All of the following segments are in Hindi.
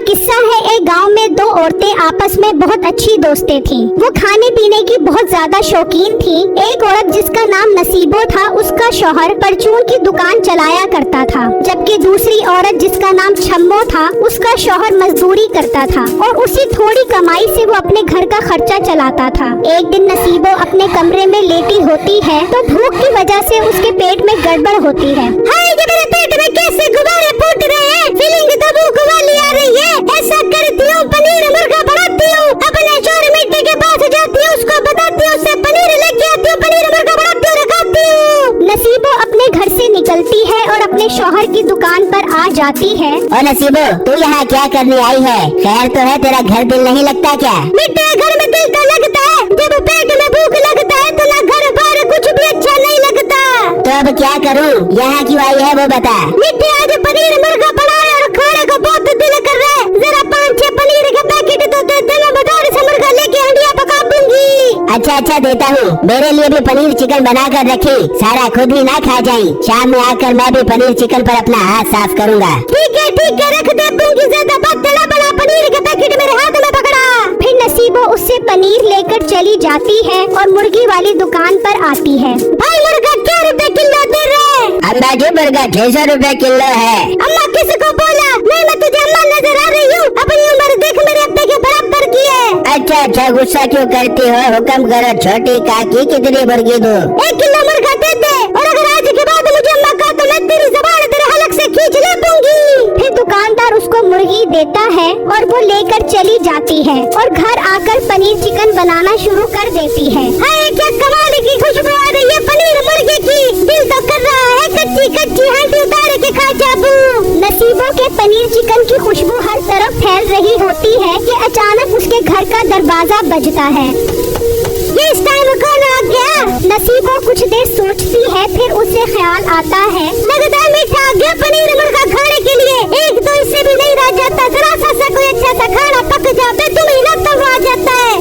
किस्सा है, एक गांव में दो औरतें आपस में बहुत अच्छी दोस्तें थीं। वो खाने पीने की बहुत ज्यादा शौकीन थीं। एक औरत जिसका नाम नसीबो था, उसका शौहर परचून की दुकान चलाया करता था, जबकि दूसरी औरत जिसका नाम छम्मो था, उसका शौहर मजदूरी करता था और उसी थोड़ी कमाई से वो अपने घर का खर्चा चलाता था। एक दिन नसीबो अपने कमरे में लेटी होती है तो भूख की वजह से उसके पेट में गड़बड़ होती है। हाय, ये मेरे पेट में कैसे गुब्बारे फूट रहे हैं? फीलिंग तो भूख वाली आ रही है। ऐसा करती हूँ, पनीर मुर्गा बनाती हूँ, अपने शौहर मिट्टी के पास जाती हूँ, उसको बताती हूँ, उससे पनीर लेके आती हूँ, पनीर मुर्गा बनाती हूँ, खाती हूँ। नसीबो अपने घर से निकलती है और अपने शौहर की दुकान पर आ जाती है। और नसीबो, तू यहाँ क्या करने आई है? खैर तो है, तेरा घर दिल नहीं लगता क्या? मिट्टी घर में दिल तो लगता है, जब पेट में भूख लगता है तो ना घर बाहर कुछ भी अच्छा नहीं लगता। तो अब क्या करूँ? यहाँ क्यों आई है वो बता। मिट्टी आज पनीर मुर्गा बनाया और खाने को बहुत दिल कर रहा है। जरा 5-6 पनीर के पैकेट तो दे दे, मैं बाजार से मुर्गा लेके हंडिया पका दूंगी। अच्छा देता हूँ। मेरे लिए भी पनीर चिकन बना कर रखी, सारा खुद ही ना खा जाई। शाम में आकर मैं भी पनीर चिकन पर अपना हाथ साफ करूँगा। ठीक है रख दे दूंगी। ज्यादा बात बड़ा पनीर के पैकेट मेरे हाथ में पकड़ा। फिर नसीबो उससे पनीर लेकर चली जाती है और मुर्गी वाली दुकान पर आती है। भाई मुर्गा क्या रुपए किलो दे रहे? अम्मा जी, मुर्गा 600 रुपए किलो है। अम्मा किसको बोला? मैं तुझे अम्मा नजर आ रही हूँ। अपनी उम्र देख मेरे अब्बे के बराबर की है। अच्छा गुस्सा क्यों करती हो? हुक्म करो छोटी काकी, कितनी मुर्गी दूं? 1 किलो मुर्गा दे दे, और अगर आज के बाद मुझे अम्मा कहा तो मैं तेरी ज़बान तेरे हलक से खींच ले दूंगी। फिर दुकानदार उसको मुर्गी देता है और वो लेकर चली जाती है और घर आकर पनीर चिकन बनाना शुरू कर देती है। हाय, क्या कमाल की खुशबू आ रही है पनीर मुर्गे की। दिल तो कर रहा है कच्ची हड्डी उतार के खा जाऊं। नसीबों के पनीर चिकन की खुशबू हर तरफ फैल रही होती है कि अचानक उसके घर का दरवाजा बजता है। ये इस टाइम कौन आ गया? नसीबो कुछ देर सोचती है, फिर उसे ख्याल आता है, लगता है मीठा आ गया पनीर मुर्गा खाने के लिए। एक तो इससे भी नहीं रह जाता, जरा सा कोई अच्छा सा खाना पक जाता तो महीना तब आ जाता है।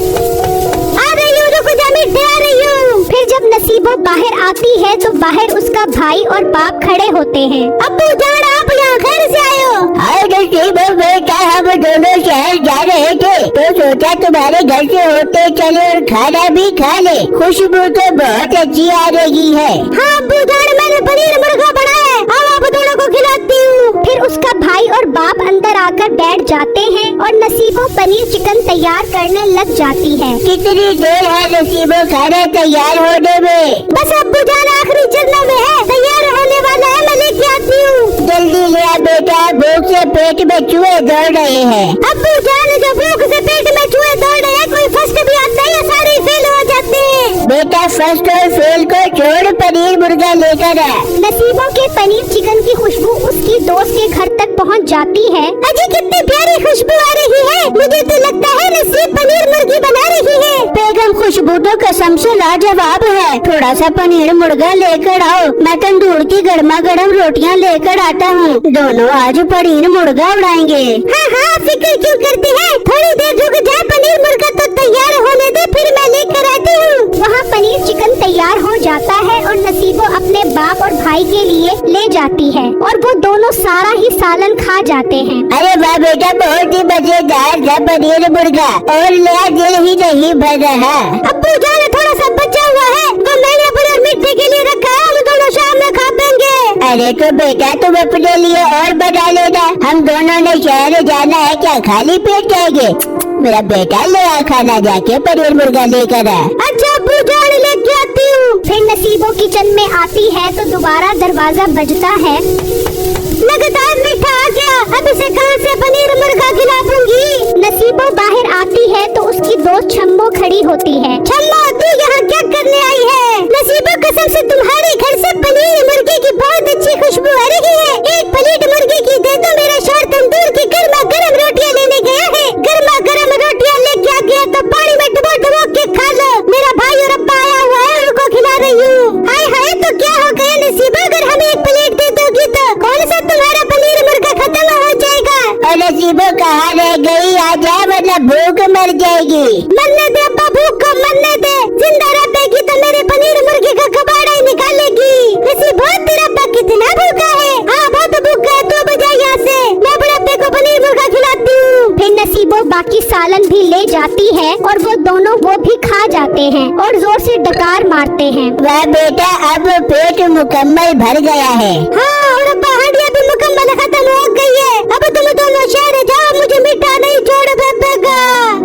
आ रही हूँ, रुक जा मीठे, आ रही हूँ। फिर जब नसीबो बाहर आती है तो बाहर उसका भाई और बाप खड़े होते हैं। अब्बू जान, आप यहाँ घर से आए हो? नसीबो बेटा, हम दोनों शहर जा रहे थे तो सोचा तुम्हारे घर से होते चले और खाना भी खा ले। खुशबू तो बहुत अच्छी आ रही है। हाँ अब्बू जान, मैंने पनीर मुर्गा बनाया है, अब आप दोनों को खिलाती हूँ। फिर उसका भाई और बाप अंदर आकर बैठ जाते हैं और नसीबो पनीर चिकन तैयार करने लग जाती है। कितनी देर है नसीबो खाना तैयार होने में? बस अब्बू जान, आखिरी चरणों में है, तैयार होने वाला है, मैं लेके आती हूँ। जल्दी ले आ बेटा, भूख से पेट में चूहे दौड़ रहे हैं। अब्बू जान, जो भूख से पेट में चूहे दौड़ रहे हैं, कोई फर्स्ट भी आता है या सारे फेल हो जाते हैं? बेटा फर्स्ट और फेल को छोड़, पनीर मुर्गा लेकर आ। नसीबों के पनीर चिकन की खुशबू उसकी दोस्त के घर तक पहुंच जाती है। अजी कितनी प्यारी खुशबू आ रही है, मुझे तो लगता है नसीब पनीर मुर्गी बना रही है। बेगम, खुशबू तो कसम से लाजवाब है। थोड़ा सा पनीर मुर्गा लेकर आओ, मैं तंदूर की गर्मा गर्म रोटियां लेकर आता हूँ। दोनों आज पनीर मुर्गा उड़ाएंगे। हाँ, फिक्र क्यों करती है? थोड़ी देर रुक जा, पनीर मुर्गा तो तैयार होने दे, फिर मैं लेकर आती हूँ। वहाँ पनीर चिकन तैयार हो जाता है और नसीबो अपने बाप और भाई के लिए ले जाती है और वो दोनों सारा ही सालन खा जाते हैं। अरे वाह बेटा, बहुत ही मजेदार था पनीर मुर्गा, और मेरा दिल ही नहीं भर रहा। अब्बू जान, थोड़ा सा बचा हुआ है, वो मैंने अपने मिट्टी के लिए रखा है, हम दोनों शाम में खा लेंगे। अरे तो बेटा, तुम अपने लिए और बना लेना, हम दोनों ने शहर जाना है, क्या खाली पेट जाएंगे? मेरा बेटा ले आ खाना, जाके पनीर मुर्गा लेकर आ। अच्छा अब्बू जान, लेके आती हूँ। फिर नसीबो किचन में आती है तो दोबारा दरवाजा बजता है। लगता है मीठा आ गया, अब इसे कहाँ से पनीर मुर्गा खिला दूंगी। नसीबो बाहर आती है तो उसकी दोस्त छम्मो खड़ी होती है। छम्मो, तू यहाँ क्या करने आई है? नसीबो, कसम से तुम्हारे घर से पनीर मुर्गे की बहुत अच्छी खुशबू आ रही है। एक प्लेट मुर्गे की दे दो, मेरा शौहर तंदूर की गर्मा गर्म रोटियाँ लेने गया है। गर्मा गर्म रोटियाँ लेके आ गया तो पानी में डुबो के खा लो। मेरा भाई और अब्बा आया हुआ है, उनको खिला रही हूँ। हाय, तो क्या हो गया नसीबा, अगर हमें एक प्लेट दे दोगी तो कौन सा तुम्हारा पनीर मुर्गा खत्म हो जाएगा। और नसीबो कहाँ रह गई? आ जा, मतलब भूख मर जाएगी। मरने दे अब्बा, भूख को मरने दे, जिंदा रहेगी तो मेरे पनीर मुर्गे का कबाड़ा ही निकालेगी। नसीबो, तेरा अब्बा कितना भूखा है? हाँ बहुत भूखा है, तू बजा यहाँ से, मैं अपने अब्बे को पनीर मुर्गा खिलाती हूँ। नसीबो बाकी सालन भी ले जाती है और वो दोनों वो भी खा जाते हैं और जोर से डकार मारते हैं। वह बेटा अब पेट मुकम्मल भर गया है। हाँ, और अब हड्डियाँ भी मुकम्मल खत्म हो गई है। अब तुम दोनों शहर जाओ, मुझे मीठा नहीं छोड़ेगा।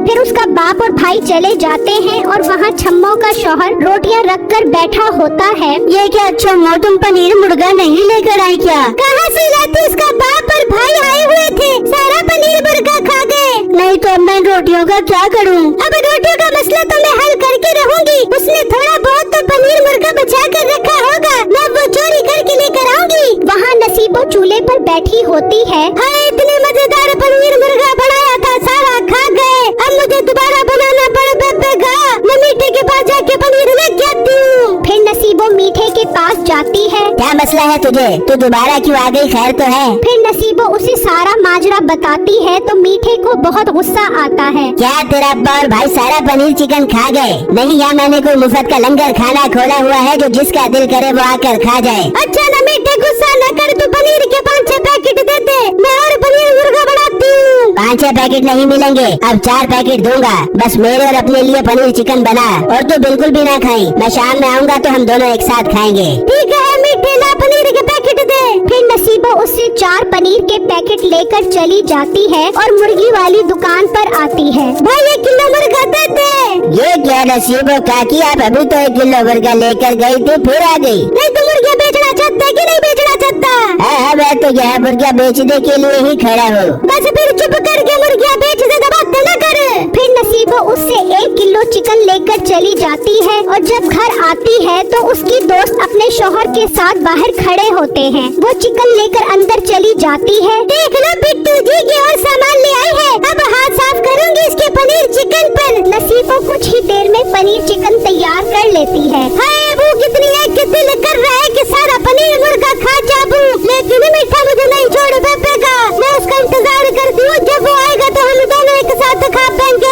फिर उसका बाप और भाई चले जाते हैं और वहाँ छम्मो का शौहर रोटियां रख कर बैठा होता है। ये क्या छम्मो, तुम पनीर मुर्गा नहीं लेकर आई क्या? कहाँ से लाती? उसका बाप और भाई आए हुए थे, सारा पनीर मुर्गा खा गए। नहीं तो मैं रोटियों का क्या करूँ? अब रोटियों का मसला तो मैं हल करके रहूंगी। उसने थोड़ा बहुत तो पनीर मुर्गा बचा कर रखा होगा, मैं वो चोरी करके लेकर आऊंगी। वहाँ नसीबो चूल्हे पर बैठी होती है। हाय, इतने मजेदार पनीर मुर्गा बनाया था, सारा खा गए। अब मुझे दोबारा बनाना पड़ेगा। मैं मीठे के पास जाके पनीर लेके आती हूँ। फिर नसीबो मीठे के पास जाती है। क्या मसला है तुझे? तू दोबारा क्यों आ गई? खैर तो है? फिर नसीबो उसे सारा माजरा बताती है तो मीठे को बहुत गुस्सा आता है। क्या तेरा अब्बा और भाई सारा पनीर चिकन खा गए? नहीं, यहाँ मैंने कोई मुफ्त का लंगर खाना खोला हुआ है जो जिसका दिल करे वो आकर खा जाए। अच्छा ना मीठे, गुस्सा न कर, तू पनीर के 5-6 पैकेट दे दे, मैं और पनीर मुर्गा बनाती हूँ। 5-6 पैकेट नहीं मिलेंगे, अब 4 पैकेट दूंगा। बस मेरे और अपने लिए पनीर चिकन बना, और तू बिल्कुल भी ना खाई। मैं शाम में आऊँगा तो हम दोनों एक साथ खाएंगे। ठीक है मीठे, ला पनीर के पैकेट दे। फिर नसीबो उससे 4 पनीर के पैकेट लेकर चली जाती है और मुर्गी वाली दुकान पर आती है। भाई 1 किलो मुर्गा दे दे। ये क्या नसीबो काकी, आप अभी तो 1 किलो मुर्गा लेकर गई थी, फिर आ गई। नहीं तो मुर्गा बेचना चाहता है कि नहीं बेचना चाहता? हाँ, मैं तो यह मुर्गा बेचने के लिए ही खड़ा हूँ। बस फिर चुप करके मुर्गियाँ बेच दे, बात न कर। फिर नसीबो उससे 1 किलो चिकन लेकर चली जाती है और जब घर आती है तो उसकी दोस्त अपने शौहर के साथ बाहर खड़े होते हैं। वो चिकन लेकर अंदर चली जाती है। देख लो बिट्टू जी की और सामान ले आई है, अब हाथ साफ करूंगी इसके पनीर चिकन पर। नसीबो कुछ ही देर में पनीर चिकन तैयार कर लेती है। हाय, वो कितनी है कि दिल कर रहा है कि सारा पनीर मुर्गा खा जाऊं, लेकिन मीठा मुझे नहीं छोड़ पाएगा। मैं उसका इंतजार करती हूँ, जब वो आएगा तो हम दोनों एक साथ खा पाएंगे।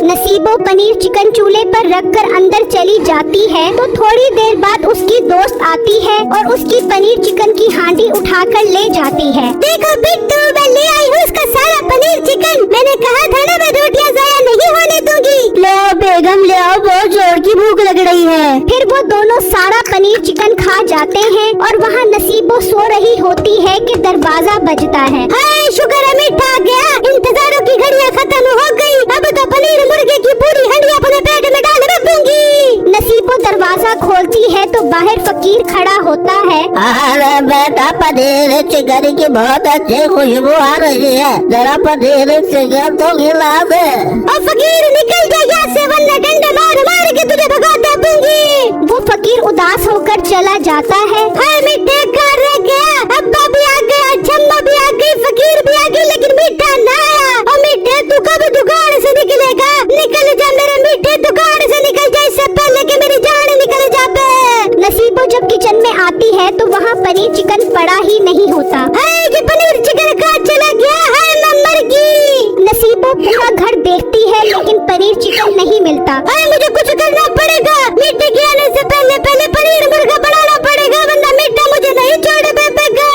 नसीबो पनीर चिकन चूल्हे पर रखकर अंदर चली जाती है तो थोड़ी देर बाद उसकी दोस्त आती है और उसकी पनीर चिकन की हांडी उठाकर ले जाती है। देखो बिट्टू, मैं ले आई हूँ उसका सारा पनीर चिकन। मैंने कहा था ना मैं रोटियाँ ज़ाया नहीं होने दूंगी। ले आओ बेगम, ले आओ, बहुत जोर की भूख लग रही है। फिर वो दोनों सारा पनीर चिकन खा जाते हैं और वहाँ नसीबो सो रही होती है कि दरवाजा बजता है। हाय, शुक्र है मीठा आ गया, इंतजारों की घड़ियाँ खत्म हो गई। अब तो पनीर मुर्गे की पूरी हड्डियाँ अपने पेट में डाल रख दूंगी। नसीबो दरवाजा खोलती है तो बाहर फकीर खड़ा होता है। अरे बेटा, पनीर चिकन की बहुत अच्छी खुशबू आ रही है, जरा पनीर चिकन तो खिला दे। और फकीर निकल जा यहाँ से, वरना डंडा मार मार के तुझे भगा दूंगी। वो फकीर उदास होकर चला जाता है। हाय मीठे, घर रह गया, अब्बा भी आ गया, छम्मा भी आ गई, फकीर भी आ गई, लेकिन मीठा ना आया। और मीठे, तू कब दुकान से निकलेगा? निकल जा मेरे मीठे, दुकान से निकल जा, इससे पहले कि मेरी जान निकल जाए। नसीबो जब किचन में आती है तो वहाँ पनीर चिकन पड़ा ही नहीं होता। हाय, ये पनीर चिकन कहाँ चला गया? हाय, मैं मर गई। नसीबो पूरा घर देखती है लेकिन पनीर चिकन नहीं मिलता। हाय, मुझे कुछ करना पड़ेगा, मीठे के आने से पहले पनीर मुर्गा बनाना पड़ेगा, वरना मीठा मुझे नहीं छोड़ पाएगा।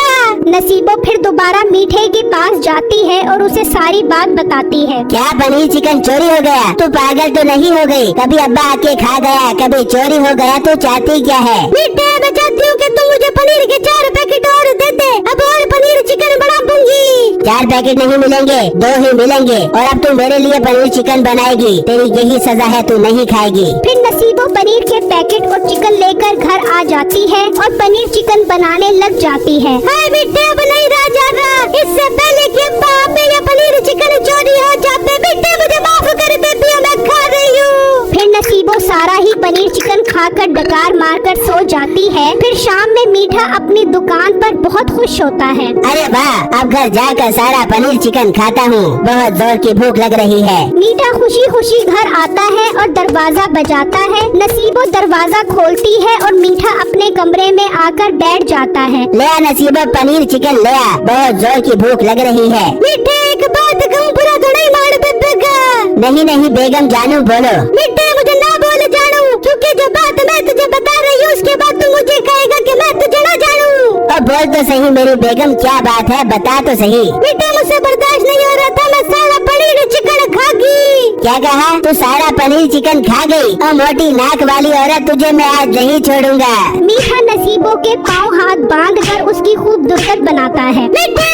नसीबो फिर दोबारा मीठे के पास जाती है और उसे सारी बात बताती है। क्या पनीर चिकन चोरी हो गया? तू पागल तो नहीं हो गई? कभी अब्बा आके खा गया, कभी चोरी हो गया, तो चाहती क्या है? मीठे, मैं चाहती हूँ कि तुम मुझे पनीर के 4 पैकेट और दे दे, अब और पनीर चिकन बना दूंगी। 4 पैकेट नहीं मिलेंगे, 2 ही मिलेंगे, और अब तू मेरे लिए पनीर चिकन बनाएगी। तेरी यही सजा है, तू नहीं खाएगी। फिर नसीबो पनीर के पैकेट और चिकन लेकर घर आ जाती है और पनीर चिकन बनाने लग जाती है। हाय मीठे, अब नहीं रह जा रहा, इससे पहले कि बाप या पनीर चिकन चोरी हो जाते, मीठे मुझे माफ कर दे, मैं खा रही हूँ। फिर नसीबो सारा ही पनीर चिकन खाकर डकार मारकर सो जाती है। फिर शाम में मीठा अपनी दुकान पर बहुत खुश होता है। अरे वाह, अब घर जाकर सारा पनीर चिकन खाता हूँ, बहुत जोर की भूख लग रही है। मीठा खुशी खुशी घर आता है और दरवाजा बजाता है। नसीबो दरवाजा खोलती है और मीठा अपने कमरे में आकर बैठ जाता है। ले आ नसीबो, पनीर चिकन ले आ, बहुत जोर की भूख लग रही है। मीठे, एक बात कहूँ, बुरा तो नहीं मान पाएगा? नहीं नहीं बेगम जानू, बोलो। मीठे, मुझे ना बोल जानू, क्योंकि जो बात मैं तुझे बता रही हूँ उसके बाद तू मुझे कहेगा कि मैं तुझे ना जानू। और बोल तो सही मेरी बेगम, क्या बात है, बता तो सही। मीठे, मुझसे बर्दाश्त नहीं हो रहा था, मैं सारा पनीर चिकन क्या कहा? तू सारा पनीर चिकन खा गई? और मोटी नाक वाली औरत, तुझे मैं आज नहीं छोड़ूंगा। मीठा नसीबों के पाँव हाथ बांधकर उसकी खूब दुर्गत बनाता है। मिठा